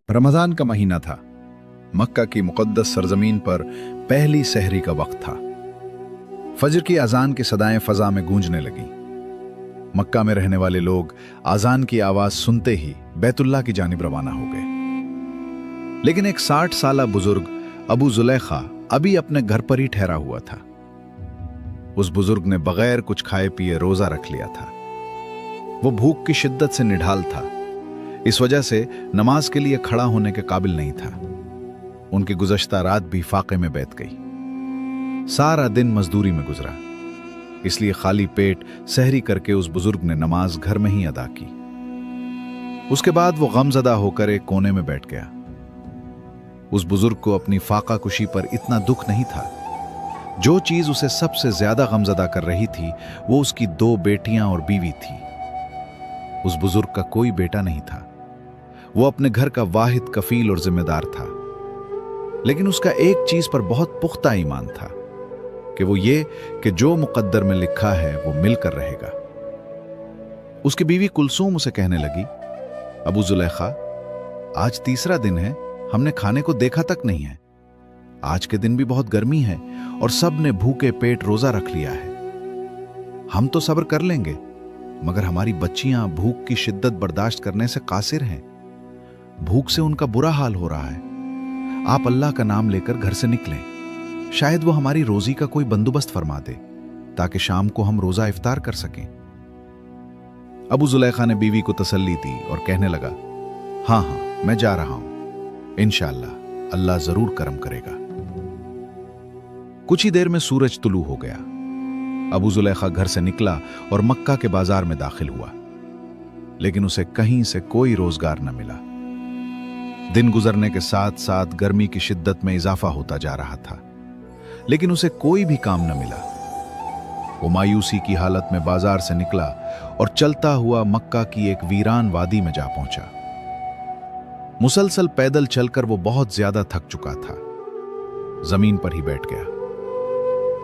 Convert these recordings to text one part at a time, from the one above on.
रमजान का महीना था। मक्का की मुक़द्दस सरजमीन पर पहली सहरी का वक्त था। फजर की अजान की सदाएं फजा में गूंजने लगी। मक्का में रहने वाले लोग अजान की आवाज सुनते ही बैतुल्लाह की जानिब रवाना हो गए। लेकिन एक 60 साला बुजुर्ग अबू जुलैखा अभी अपने घर पर ही ठहरा हुआ था। उस बुजुर्ग ने बगैर कुछ खाए पिए रोजा रख लिया था। वो भूख की शिद्दत से निढाल था, इस वजह से नमाज के लिए खड़ा होने के काबिल नहीं था। उनकी गुज़श्ता रात भी फाके में बैठ गई। सारा दिन मजदूरी में गुजरा, इसलिए खाली पेट सहरी करके उस बुजुर्ग ने नमाज घर में ही अदा की। उसके बाद वो गमज़दा होकर एक कोने में बैठ गया। उस बुजुर्ग को अपनी फाका कुशी पर इतना दुख नहीं था। जो चीज उसे सबसे ज्यादा गमज़दा कर रही थी वो उसकी 2 बेटियां और बीवी थी। उस बुजुर्ग का कोई बेटा नहीं था। वो अपने घर का वाहिद कफील और जिम्मेदार था। लेकिन उसका एक चीज पर बहुत पुख्ता ईमान था कि वो ये कि जो मुकद्दर में लिखा है वो मिलकर रहेगा। उसकी बीवी कुलसूम उसे कहने लगी, अबू जुलैखा, आज तीसरा दिन है, हमने खाने को देखा तक नहीं है। आज के दिन भी बहुत गर्मी है और सब ने भूखे पेट रोजा रख लिया है। हम तो सब्र कर लेंगे, मगर हमारी बच्चियां भूख की शिद्दत बर्दाश्त करने से कासिर हैं। भूख से उनका बुरा हाल हो रहा है। आप अल्लाह का नाम लेकर घर से निकलें, शायद वो हमारी रोजी का कोई बंदोबस्त फरमा दे ताकि शाम को हम रोजा इफ्तार कर सकें। अबू जुलैखा ने बीवी को तसल्ली दी और कहने लगा, हाँ हाँ, मैं जा रहा हूं, इंशाअल्लाह अल्लाह जरूर करम करेगा। कुछ ही देर में सूरज तुलू हो गया। अबू जुलैखा घर से निकला और मक्का के बाजार में दाखिल हुआ, लेकिन उसे कहीं से कोई रोजगार न मिला। दिन गुजरने के साथ साथ गर्मी की शिद्दत में इजाफा होता जा रहा था, लेकिन उसे कोई भी काम न मिला। वो मायूसी की हालत में बाजार से निकला और चलता हुआ मक्का की एक वीरान वादी में जा पहुंचा। मुसलसल पैदल चलकर वो बहुत ज्यादा थक चुका था। जमीन पर ही बैठ गया।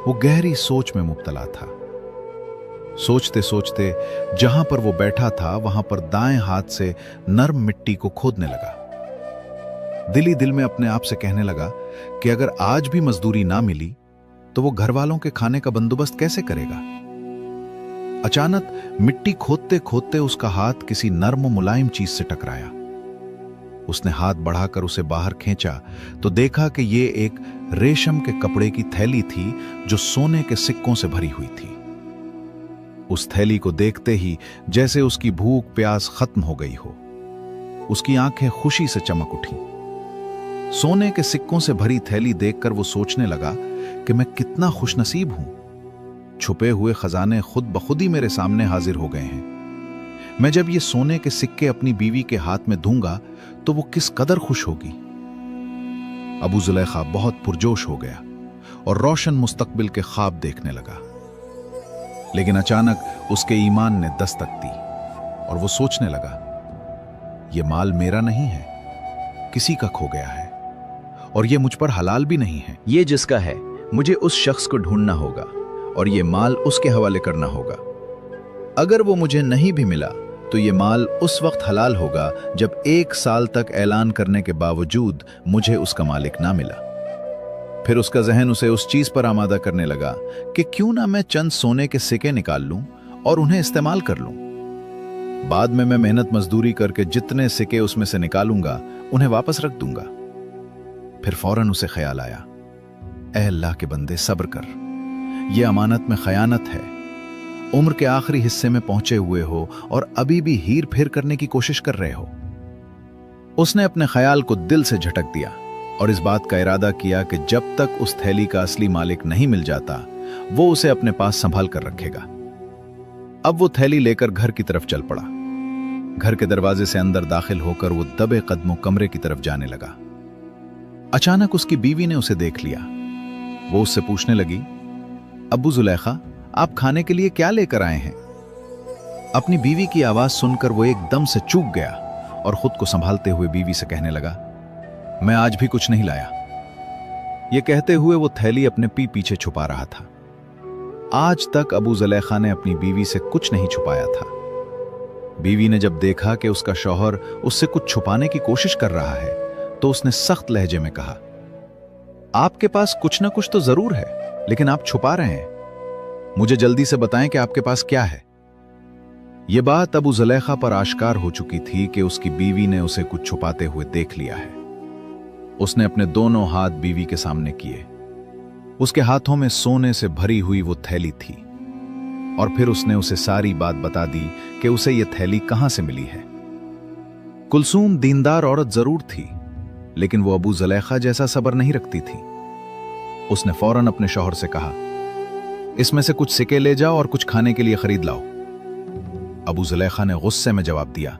वो गहरी सोच में मुब्तला था। सोचते सोचते जहां पर वो बैठा था वहां पर दाएं हाथ से नर्म मिट्टी को खोदने लगा। दिल ही दिल में अपने आप से कहने लगा कि अगर आज भी मजदूरी ना मिली तो वो घर वालों के खाने का बंदोबस्त कैसे करेगा। अचानक मिट्टी खोदते खोदते उसका हाथ किसी नर्म मुलायम चीज से टकराया। उसने हाथ बढ़ाकर उसे बाहर खींचा तो देखा कि ये एक रेशम के कपड़े की थैली थी जो सोने के सिक्कों से भरी हुई थी। उस थैली को देखते ही जैसे उसकी भूख प्यास खत्म हो गई हो। उसकी आंखें खुशी से चमक उठी। सोने के सिक्कों से भरी थैली देखकर वो सोचने लगा कि मैं कितना खुशनसीब हूं। छुपे हुए खजाने खुद ब खुद ही मेरे सामने हाजिर हो गए हैं। मैं जब ये सोने के सिक्के अपनी बीवी के हाथ में दूंगा तो वो किस कदर खुश होगी। अबू जुलैखा बहुत पुरजोश हो गया और रोशन मुस्तकबिल के ख्वाब देखने लगा। लेकिन अचानक उसके ईमान ने दस्तक दी और वो सोचने लगा, ये माल मेरा नहीं है, किसी का खो गया है और ये मुझ पर हलाल भी नहीं है। ये जिसका है, मुझे उस शख्स को ढूंढना होगा और ये माल उसके हवाले करना होगा। अगर वो मुझे नहीं भी मिला तो ये माल उस वक्त हलाल होगा जब 1 साल तक ऐलान करने के बावजूद मुझे उसका मालिक ना मिला। फिर उसका जहन उसे उस चीज पर आमादा करने लगा कि क्यों ना मैं चंद सोने के सिक्के निकाल लूं और उन्हें इस्तेमाल कर लूं। बाद में मैं मेहनत मजदूरी करके जितने सिक्के उसमें से निकालूंगा उन्हें वापस रख दूंगा। फिर फौरन उसे ख्याल आया, ऐ अल्लाह के बंदे, सब्र कर, यह अमानत में खयानत है। उम्र के आखिरी हिस्से में पहुंचे हुए हो और अभी भी हीर फेर करने की कोशिश कर रहे हो। उसने अपने ख्याल को दिल से झटक दिया और इस बात का इरादा किया कि जब तक उस थैली का असली मालिक नहीं मिल जाता वो उसे अपने पास संभाल कर रखेगा। अब वो थैली लेकर घर की तरफ चल पड़ा। घर के दरवाजे से अंदर दाखिल होकर वो दबे कदमों कमरे की तरफ जाने लगा। अचानक उसकी बीवी ने उसे देख लिया। वो उससे पूछने लगी, अबू जुलैखा, आप खाने के लिए क्या लेकर आए हैं? अपनी बीवी की आवाज सुनकर वो एकदम से चूक गया और खुद को संभालते हुए बीवी से कहने लगा, मैं आज भी कुछ नहीं लाया। ये कहते हुए वो थैली अपने पीछे छुपा रहा था। आज तक अबू जुलैखा ने अपनी बीवी से कुछ नहीं छुपाया था। बीवी ने जब देखा कि उसका शौहर उससे कुछ छुपाने की कोशिश कर रहा है तो उसने सख्त लहजे में कहा, आपके पास कुछ ना कुछ तो जरूर है, लेकिन आप छुपा रहे हैं। मुझे जल्दी से बताएं कि आपके पास क्या है। यह बात अबू जुलेखा पर आश्कार हो चुकी थी कि उसकी बीवी ने उसे कुछ छुपाते हुए देख लिया है। उसने अपने दोनों हाथ बीवी के सामने किए। उसके हाथों में सोने से भरी हुई वो थैली थी और फिर उसने उसे सारी बात बता दी कि उसे यह थैली कहां से मिली है। कुलसूम दीनदार औरत जरूर थी, लेकिन वो अबू जुलेखा जैसा सब्र नहीं रखती थी। उसने फौरन अपने शौहर से कहा, इसमें से कुछ सिक्के ले जाओ और कुछ खाने के लिए खरीद लाओ। अबू जुलेखा ने गुस्से में जवाब दिया,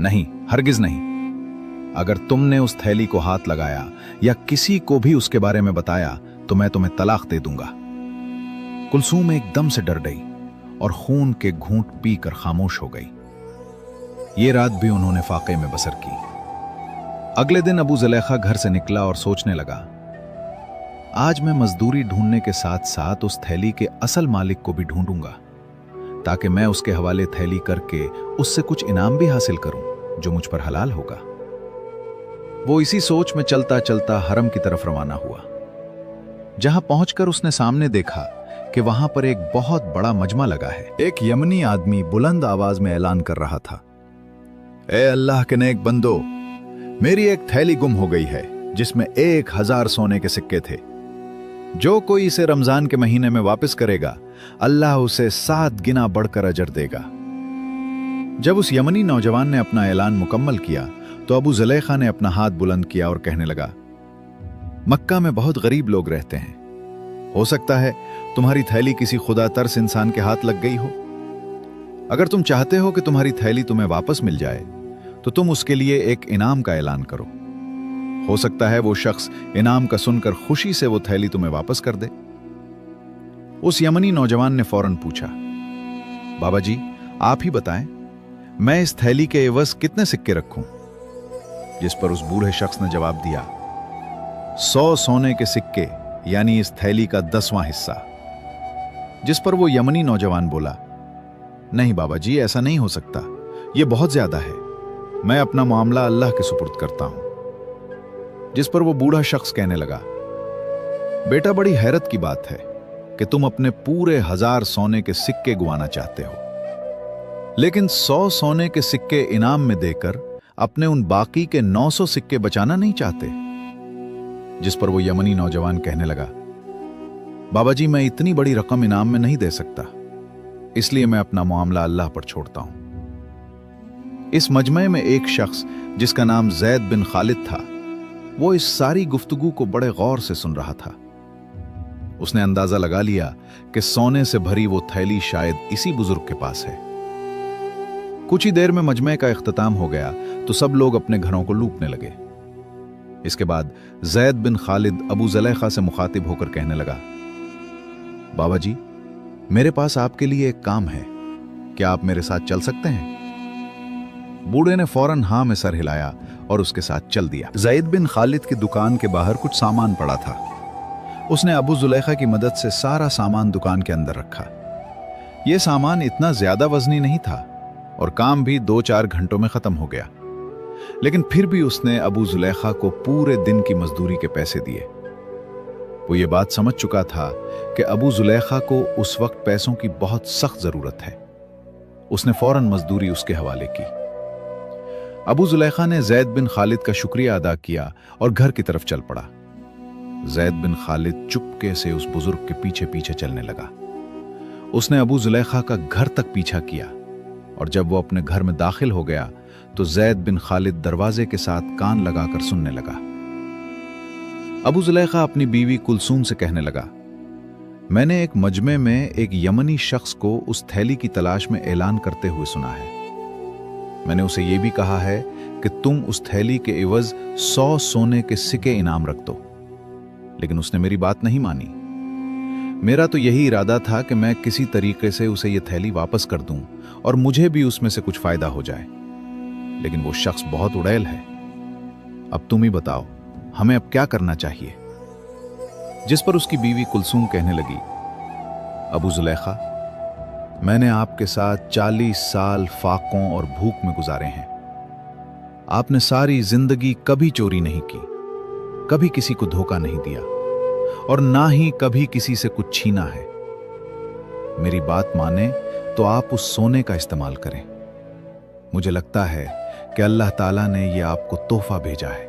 नहीं, हरगिज नहीं। अगर तुमने उस थैली को हाथ लगाया या किसी को भी उसके बारे में बताया तो मैं तुम्हें तलाक दे दूंगा। कुलसूम एकदम से डर गई और खून के घूंट पीकर खामोश हो गई। ये रात भी उन्होंने फाके में बसर की। अगले दिन अबू जुलेखा घर से निकला और सोचने लगा, आज मैं मजदूरी ढूंढने के साथ साथ उस थैली के असल मालिक को भी ढूंढूंगा, ताकि मैं उसके हवाले थैली करके उससे कुछ इनाम भी हासिल करूं जो मुझ पर हलाल होगा। वो इसी सोच में चलता चलता हरम की तरफ रवाना हुआ। जहां पहुंचकर उसने सामने देखा कि वहां पर एक बहुत बड़ा मजमा लगा है। एक यमनी आदमी बुलंद आवाज में ऐलान कर रहा था, ए अल्लाह के नेक बंदो, मेरी एक थैली गुम हो गई है जिसमें 1000 सोने के सिक्के थे। जो कोई इसे रमजान के महीने में वापस करेगा, अल्लाह उसे 7 गुना बढ़कर अजर देगा। जब उस यमनी नौजवान ने अपना ऐलान मुकम्मल किया तो अबू जुलेखा ने अपना हाथ बुलंद किया और कहने लगा, मक्का में बहुत गरीब लोग रहते हैं, हो सकता है तुम्हारी थैली किसी खुदा तरस इंसान के हाथ लग गई हो। अगर तुम चाहते हो कि तुम्हारी थैली तुम्हें वापस मिल जाए तो तुम उसके लिए एक इनाम का ऐलान करो। हो सकता है वो शख्स इनाम का सुनकर खुशी से वो थैली तुम्हें वापस कर दे। उस यमनी नौजवान ने फौरन पूछा, बाबा जी आप ही बताएं, मैं इस थैली के एवज कितने सिक्के रखूं? जिस पर उस बूढ़े शख्स ने जवाब दिया, 100 सोने के सिक्के, यानी इस थैली का 10वां हिस्सा। जिस पर वो यमनी नौजवान बोला, नहीं बाबा जी, ऐसा नहीं हो सकता, यह बहुत ज्यादा है, मैं अपना मामला अल्लाह के सुपुर्द करता हूं। जिस पर वो बूढ़ा शख्स कहने लगा, बेटा बड़ी हैरत की बात है कि तुम अपने पूरे 1000 सोने के सिक्के गुवाना चाहते हो, लेकिन 100 सोने के सिक्के इनाम में देकर अपने उन बाकी के 900 सिक्के बचाना नहीं चाहते। जिस पर वो यमनी नौजवान कहने लगा, बाबा जी मैं इतनी बड़ी रकम इनाम में नहीं दे सकता, इसलिए मैं अपना मामला अल्लाह पर छोड़ता हूं। इस मजमे में एक शख्स जिसका नाम जैद बिन खालिद था, वो इस सारी गुफ्तगू को बड़े गौर से सुन रहा था। उसने अंदाजा लगा लिया कि सोने से भरी वो थैली शायद इसी बुजुर्ग के पास है। कुछ ही देर में मजमे का इख्तिताम हो गया तो सब लोग अपने घरों को लूटने लगे। इसके बाद जैद बिन खालिद अबू जुलेखा से मुखातिब होकर कहने लगा, बाबा जी मेरे पास आपके लिए एक काम है, क्या आप मेरे साथ चल सकते हैं? बूढ़े ने फौरन हां में सर हिलाया और उसके साथ चल दिया। जैद बिन खालिद की दुकान के बाहर कुछ सामान पड़ा था। उसने अबू जुलेखा की मदद से सारा सामान दुकान के अंदर रखा। यह सामान इतना ज्यादा वजनी नहीं था और काम भी 2-4 घंटों में खत्म हो गया, लेकिन फिर भी उसने अबू जुलेखा को पूरे दिन की मजदूरी के पैसे दिए। वो ये बात समझ चुका था कि अबू जुलेखा को उस वक्त पैसों की बहुत सख्त जरूरत है। उसने फौरन मजदूरी उसके हवाले की। अबू जुलेखा ने जैद बिन खालिद का शुक्रिया अदा किया और घर की तरफ चल पड़ा। जैद बिन खालिद चुपके से उस बुजुर्ग के पीछे पीछे चलने लगा। उसने अबू जुलेखा का घर तक पीछा किया और जब वो अपने घर में दाखिल हो गया तो जैद बिन खालिद दरवाजे के साथ कान लगाकर सुनने लगा। अबू जुलेखा अपनी बीवी कुलसूम से कहने लगा, मैंने एक मजमे में एक यमनी शख्स को उस थैली की तलाश में ऐलान करते हुए सुना है। मैंने उसे यह भी कहा है कि तुम उस थैली के एवज 100 सोने के सिक्के इनाम रख दो, लेकिन उसने मेरी बात नहीं मानी। मेरा तो यही इरादा था कि मैं किसी तरीके से उसे यह थैली वापस कर दूं और मुझे भी उसमें से कुछ फायदा हो जाए, लेकिन वो शख्स बहुत उड़ैल है। अब तुम ही बताओ, हमें अब क्या करना चाहिए? जिस पर उसकी बीवी कुलसूम कहने लगी, अबू जुलेखा मैंने आपके साथ 40 साल फाकों और भूख में गुजारे हैं। आपने सारी जिंदगी कभी चोरी नहीं की, कभी किसी को धोखा नहीं दिया और ना ही कभी किसी से कुछ छीना है। मेरी बात माने तो आप उस सोने का इस्तेमाल करें। मुझे लगता है कि अल्लाह ताला ने यह आपको तोहफा भेजा है,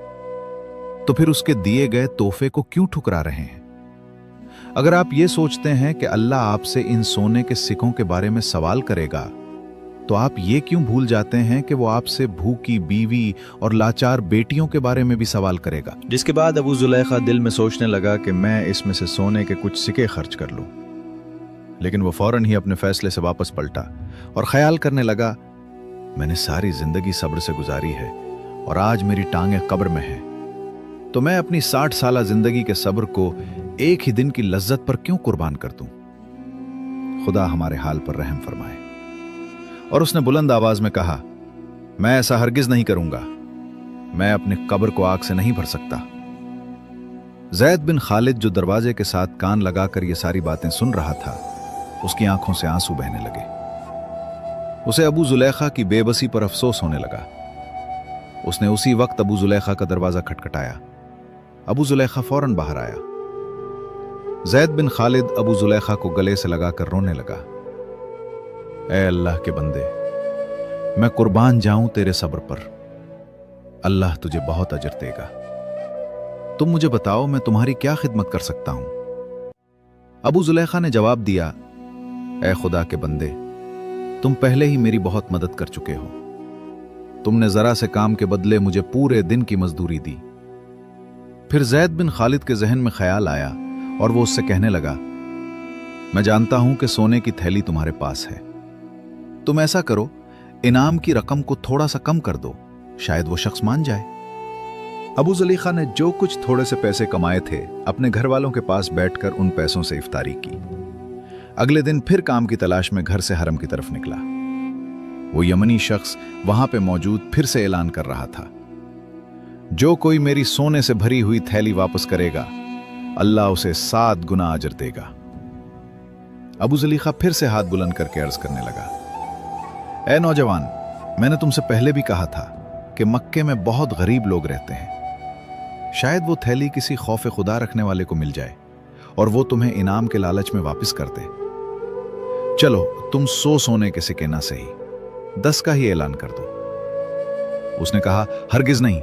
तो फिर उसके दिए गए तोहफे को क्यों ठुकरा रहे हैं? अगर आप ये सोचते हैं कि अल्लाह आपसे इन सोने के सिक्कों के बारे में सवाल करेगा, तो आप ये क्यों भूल जाते हैं कि वो आपसे भूखी बीवी और लाचार बेटियों के बारे में भी सवाल करेगा? जिसके बाद अबू जुलैखा दिल में सोचने लगा कि मैं इसमें से सोने के कुछ सिक्के खर्च कर लूं। लेकिन वो फौरन ही अपने फैसले से वापस पलटा और ख्याल करने लगा, मैंने सारी जिंदगी सब्र से गुजारी है और आज मेरी टांगें कब्र में हैं, तो मैं अपनी 60 साला जिंदगी के सब्र को एक ही दिन की लज्जत पर क्यों कुर्बान कर दूं? खुदा हमारे हाल पर रहम फरमाए। और उसने बुलंद आवाज में कहा, मैं ऐसा हरगिज नहीं करूंगा, मैं अपने कब्र को आग से नहीं भर सकता। जैद बिन खालिद, जो दरवाजे के साथ कान लगाकर ये सारी बातें सुन रहा था, उसकी आंखों से आंसू बहने लगे। उसे अबू जुलैखा की बेबसी पर अफसोस होने लगा। उसने उसी वक्त अबू जुलैखा का दरवाजा खटखटाया। अबू जुलैखा फौरन बाहर आया। जैद बिन खालिद अबू जुलैखा को गले से लगाकर रोने लगा। ऐ अल्लाह के बंदे, मैं कुर्बान जाऊं तेरे सब्र पर, अल्लाह तुझे बहुत अजर देगा। तुम मुझे बताओ, मैं तुम्हारी क्या खिदमत कर सकता हूं? अबू जुलैखा ने जवाब दिया, ऐ खुदा के बंदे, तुम पहले ही मेरी बहुत मदद कर चुके हो। तुमने जरा से काम के बदले मुझे पूरे दिन की मजदूरी दी। फिर जैद बिन खालिद के जहन में ख्याल आया और वो उससे कहने लगा, मैं जानता हूं कि सोने की थैली तुम्हारे पास है। तुम ऐसा करो, इनाम की रकम को थोड़ा सा कम कर दो, शायद वो शख्स मान जाए। अबू जुलैखा ने जो कुछ थोड़े से पैसे कमाए थे, अपने घर वालों के पास बैठकर उन पैसों से इफ्तारी की। अगले दिन फिर काम की तलाश में घर से हरम की तरफ निकला। वो यमनी शख्स वहां पे मौजूद फिर से ऐलान कर रहा था, जो कोई मेरी सोने से भरी हुई थैली वापस करेगा, अल्लाह उसे 7 गुना अजर देगा। अबू जुलैखा फिर से हाथ बुलंद करके अर्ज करने लगा, ऐ नौजवान, मैंने तुमसे पहले भी कहा था कि मक्के में बहुत गरीब लोग रहते हैं। शायद वो थैली किसी खौफ खुदा रखने वाले को मिल जाए और वो तुम्हें इनाम के लालच में वापस कर दे। चलो, तुम 100 सोने के सिक्के ना सही, 10 का ही ऐलान कर दो। उसने कहा, हरगिज नहीं,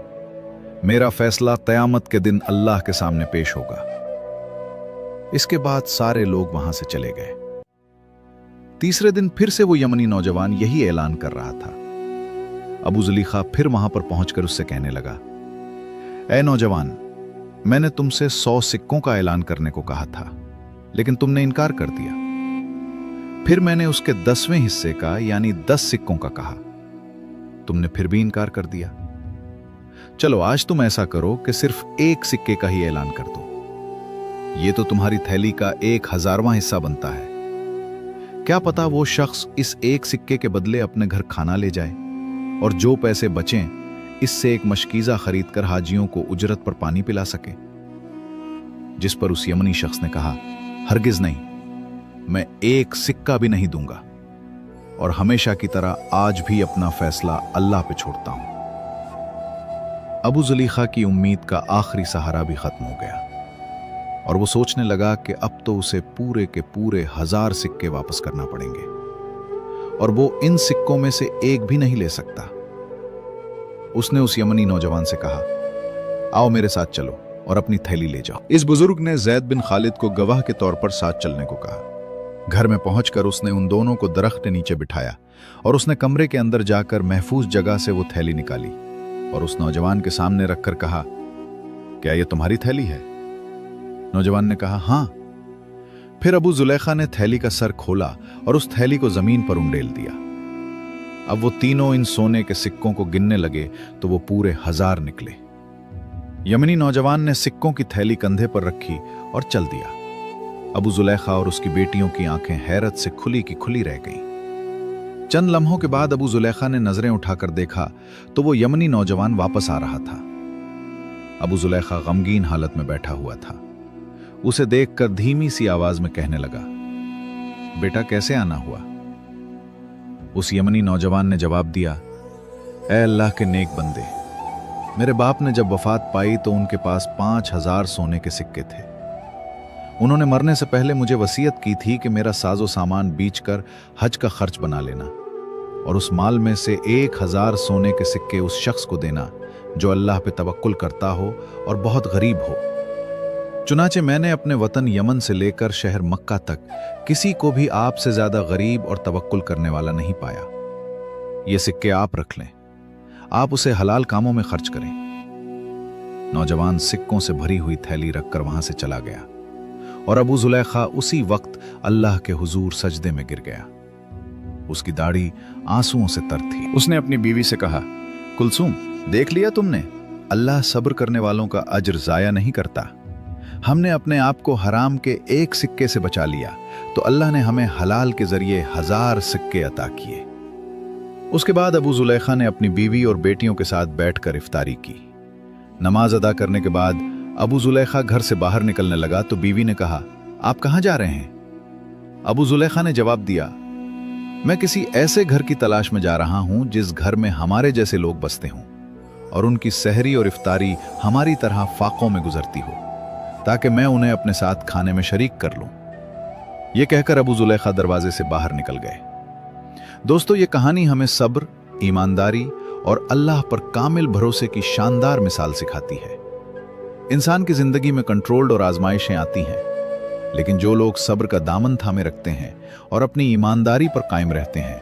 मेरा फैसला क़यामत के दिन अल्लाह के सामने पेश होगा। इसके बाद सारे लोग वहां से चले गए। तीसरे दिन फिर से वो यमनी नौजवान यही ऐलान कर रहा था। अबू जुलैखा फिर वहां पर पहुंचकर उससे कहने लगा, ऐ नौजवान, मैंने तुमसे 100 सिक्कों का ऐलान करने को कहा था, लेकिन तुमने इनकार कर दिया। फिर मैंने उसके 10वें हिस्से का यानी 10 सिक्कों का कहा, तुमने फिर भी इनकार कर दिया। चलो, आज तुम ऐसा करो कि सिर्फ 1 सिक्के का ही ऐलान कर दो। ये तो तुम्हारी थैली का 1000वां हिस्सा बनता है। क्या पता वो शख्स इस 1 सिक्के के बदले अपने घर खाना ले जाए और जो पैसे बचें इससे एक मशकीज़ा खरीद कर हाजियों को उजरत पर पानी पिला सके। जिस पर उस यमनी शख्स ने कहा, हरगिज नहीं, मैं 1 सिक्का भी नहीं दूंगा और हमेशा की तरह आज भी अपना फैसला अल्लाह पे छोड़ता हूं। अबू जुलैखा की उम्मीद का आखिरी सहारा भी खत्म हो गया और वो सोचने लगा कि अब तो उसे पूरे के पूरे 1000 सिक्के वापस करना पड़ेंगे और वो इन सिक्कों में से एक भी नहीं ले सकता। उसने उस यमनी नौजवान से कहा, आओ मेरे साथ चलो और अपनी थैली ले जाओ। इस बुजुर्ग ने जैद बिन खालिद को गवाह के तौर पर साथ चलने को कहा। घर में पहुंचकर उसने उन दोनों को दरख्त के नीचे बिठाया और उसने कमरे के अंदर जाकर महफूज जगह से वो थैली निकाली और उस नौजवान के सामने रखकर कहा, क्या ये तुम्हारी थैली है? नौजवान ने कहा, हां। फिर अबू जुलैखा ने थैली का सर खोला और उस थैली को जमीन पर उंडेल दिया। अब वो तीनों इन सोने के सिक्कों को गिनने लगे तो वो पूरे 1000 निकले। यमनी नौजवान ने सिक्कों की थैली कंधे पर रखी और चल दिया। अबू जुलैखा और उसकी बेटियों की आंखें हैरत से खुली की खुली रह गईं। चंद लम्हों के बाद अबू जुलैखा ने नजरें उठाकर देखा तो वो यमनी नौजवान वापस आ रहा था। अबू जुलैखा गमगीन हालत में बैठा हुआ था। उसे देखकर धीमी सी आवाज में कहने लगा, बेटा कैसे आना हुआ? उस यमनी नौजवान ने जवाब दिया, ऐ अल्लाह के नेक बंदे, मेरे बाप ने जब वफात पाई तो उनके पास 5000 सोने के सिक्के थे। उन्होंने मरने से पहले मुझे वसीयत की थी कि मेरा साजो सामान बेचकर हज का खर्च बना लेना और उस माल में से 1000 सोने के सिक्के उस शख्स को देना जो अल्लाह पे तवक्कुल करता हो और बहुत गरीब हो। चुनाचे मैंने अपने वतन यमन से लेकर शहर मक्का तक किसी को भी आपसे ज्यादा गरीब और तवक्कुल करने वाला नहीं पाया। ये सिक्के आप रख लें, आप उसे हलाल कामों में खर्च करें। नौजवान सिक्कों से भरी हुई थैली रखकर वहां से चला गया और अबू जुलैखा उसी वक्त अल्लाह के हुजूर सजदे में गिर गया। उसकी दाढ़ी आंसुओं से तर थी। उसने अपनी बीवी से कहा, कुलसूम, देख लिया तुमने, अल्लाह सब्र करने वालों का अज्र जाया नहीं करता। हमने अपने आप को हराम के एक सिक्के से बचा लिया तो अल्लाह ने हमें हलाल के जरिए 1000 सिक्के अता किए। उसके बाद अबू जुलैखा ने अपनी बीवी और बेटियों के साथ बैठकर इफ्तारी की। नमाज अदा करने के बाद अबू जुलैखा घर से बाहर निकलने लगा तो बीवी ने कहा, आप कहां जा रहे हैं? अबू जुलैखा ने जवाब दिया, मैं किसी ऐसे घर की तलाश में जा रहा हूं जिस घर में हमारे जैसे लोग बसते हों और उनकी सहरी और इफ्तारी हमारी तरह फाकों में गुजरती हो, ताकि मैं उन्हें अपने साथ खाने में शरीक कर लूं। यह कहकर अबू जुलैखा दरवाजे से बाहर निकल गए। दोस्तों, ये कहानी हमें सब्र, ईमानदारी और अल्लाह पर कामिल भरोसे की शानदार मिसाल सिखाती है। इंसान की जिंदगी में कंट्रोल्ड और आजमाइशें आती हैं, लेकिन जो लोग सब्र का दामन थामे रखते हैं और अपनी ईमानदारी पर कायम रहते हैं,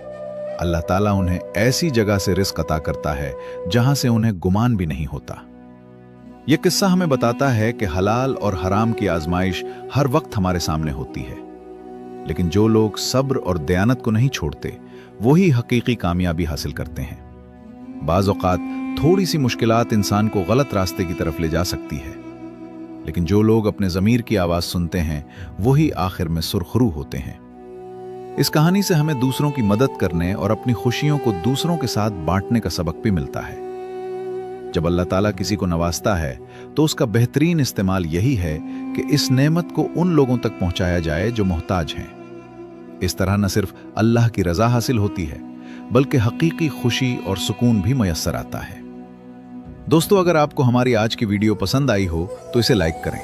अल्लाह ताला उन्हें ऐसी जगह से रिस्क अता करता है जहां से उन्हें गुमान भी नहीं होता। यह किस्सा हमें बताता है कि हलाल और हराम की आजमाइश हर वक्त हमारे सामने होती है, लेकिन जो लोग सब्र और दयानत को नहीं छोड़ते वही हकीकी कामयाबी हासिल करते हैं। बाज़ औक़ात थोड़ी सी मुश्किलात इंसान को गलत रास्ते की तरफ ले जा सकती है, लेकिन जो लोग अपने ज़मीर की आवाज़ सुनते हैं वही आखिर में सुरखरू होते हैं। इस कहानी से हमें दूसरों की मदद करने और अपनी खुशियों को दूसरों के साथ बांटने का सबक भी मिलता है। जब अल्लाह ताला किसी को नवाजता है तो उसका बेहतरीन इस्तेमाल यही है कि इस नेमत को उन लोगों तक पहुंचाया जाए जो मोहताज हैं। इस तरह न सिर्फ अल्लाह की रजा हासिल होती है, बल्कि हकीकी खुशी और सुकून भी मयस्सर आता है। दोस्तों, अगर आपको हमारी आज की वीडियो पसंद आई हो तो इसे लाइक करें